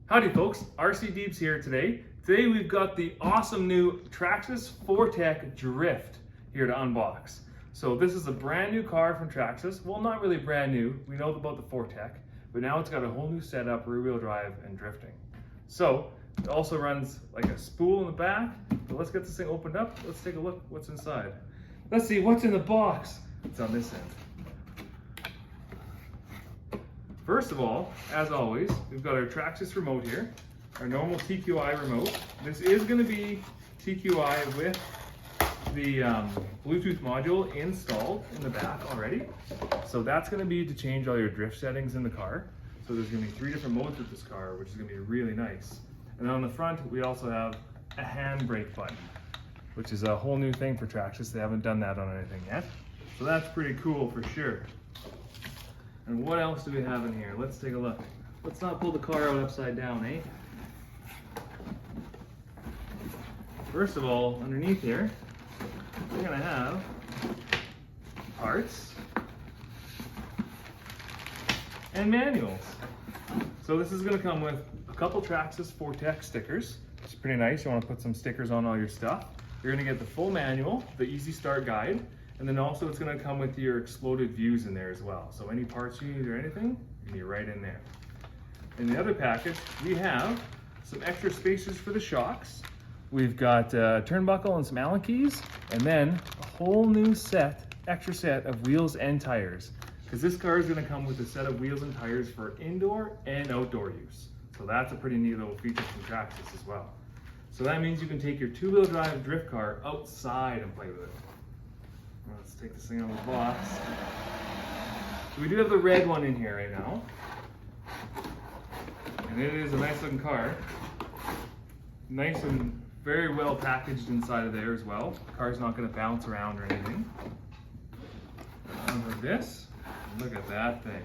Howdy folks, RC Deeps here today. Today we've got the awesome new Traxxas 4Tech Drift here to unbox. So this is a brand new car from Traxxas. Well, not really brand new. We know about the 4Tech, but now it's got a whole new setup, rear wheel drive and drifting. So it also runs like a spool in the back. But let's get this thing opened up. Let's take a look what's inside. Let's see what's in the box. It's on this end. First of all, as always, we've got our Traxxas remote here, our normal TQI remote. This is going to be TQI with the Bluetooth module installed in the back already. So that's going to be to change all your drift settings in the car. So there's going to be 3 different modes with this car, which is going to be really nice. And on the front, we also have a handbrake button, which is a whole new thing for Traxxas. They haven't done that on anything yet. So that's pretty cool for sure. And what else do we have in here? Let's take a look. Let's not pull the car out upside down, eh? First of all, underneath here, we're gonna have parts and manuals. So this is gonna come with a couple Traxxas 4Tech stickers. It's pretty nice. You wanna put some stickers on all your stuff. You're gonna get the full manual, the easy start guide, and then also it's going to come with your exploded views in there as well. So any parts you need or anything, you can be right in there. In the other package, we have some extra spacers for the shocks. We've got a turnbuckle and some Allen keys, and then a whole new extra set of wheels and tires. Because this car is going to come with a set of wheels and tires for indoor and outdoor use. So that's a pretty neat little feature from Traxxas as well. So that means you can take your 2-wheel drive drift car outside and play with it. Let's take this thing out of the box. So we do have the red one in here right now. And it is a nice looking car. Nice and very well packaged inside of there as well. The car's not going to bounce around or anything. Over this, look at that thing.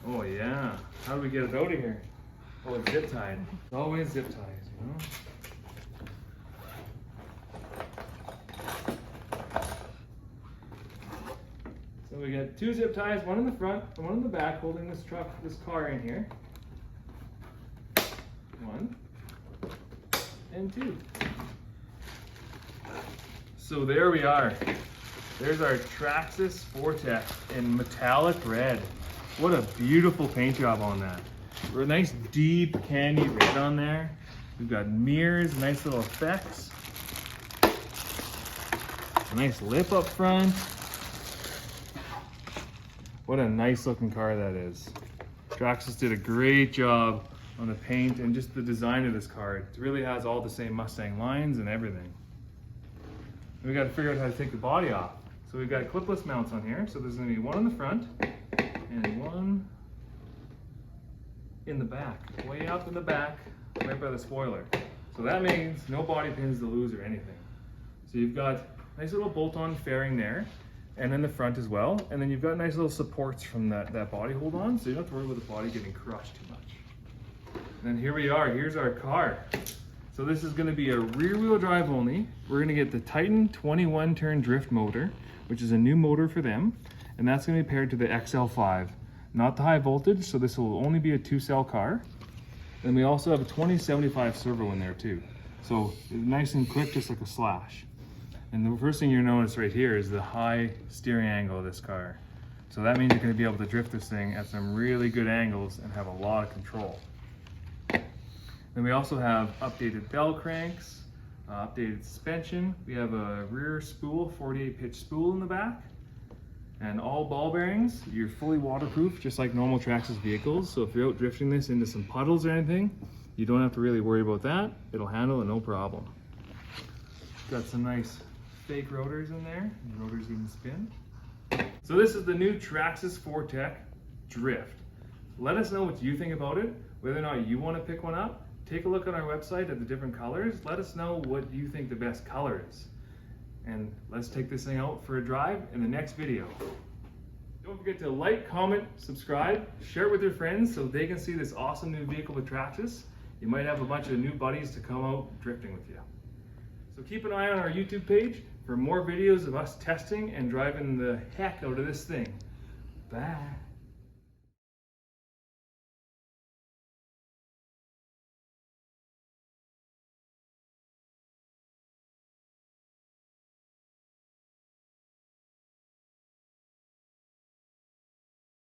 Oh yeah. How do we get it out of here? Oh, it's zip tied. It's always zip tied, you know? So we got 2 zip ties, one in the front and one in the back, holding this car in here. 1 and 2. So there we are. There's our Traxxas 4Tech in metallic red. What a beautiful paint job on that. A nice deep candy red on there. We've got mirrors, nice little effects. A nice lip up front. What a nice looking car that is. Traxxas did a great job on the paint and just the design of this car. It really has all the same Mustang lines and everything. And we got to figure out how to take the body off. So we've got clipless mounts on here. So there's going to be one in the front and one in the back. Way up in the back, right by the spoiler. So that means no body pins to lose or anything. So you've got nice little bolt-on fairing there. And in the front as well. And then you've got nice little supports from that body hold on, so you don't have to worry about the body getting crushed too much. And then here we are, here's our car. So this is gonna be a rear wheel drive only. We're gonna get the Titan 21 turn drift motor, which is a new motor for them. And that's gonna be paired to the XL5. Not the high voltage, so this will only be a 2-cell car. Then we also have a 2075 servo in there too. So nice and quick, just like a slash. And the first thing you'll notice right here is the high steering angle of this car. So that means you're going to be able to drift this thing at some really good angles and have a lot of control. Then we also have updated bell cranks, updated suspension. We have a rear spool, 48 pitch spool in the back. And all ball bearings, you're fully waterproof, just like normal Traxxas vehicles. So if you're out drifting this into some puddles or anything, you don't have to really worry about that. It'll handle it no problem. Got some nice fake rotors in there. The rotors even spin. So this is the new Traxxas 4Tech Drift. Let us know what you think about it, whether or not you want to pick one up. Take a look on our website at the different colors. Let us know what you think the best color is. And let's take this thing out for a drive in the next video. Don't forget to like, comment, subscribe, share it with your friends so they can see this awesome new vehicle with Traxxas. You might have a bunch of new buddies to come out drifting with you. So keep an eye on our YouTube page for more videos of us testing and driving the heck out of this thing. Bye.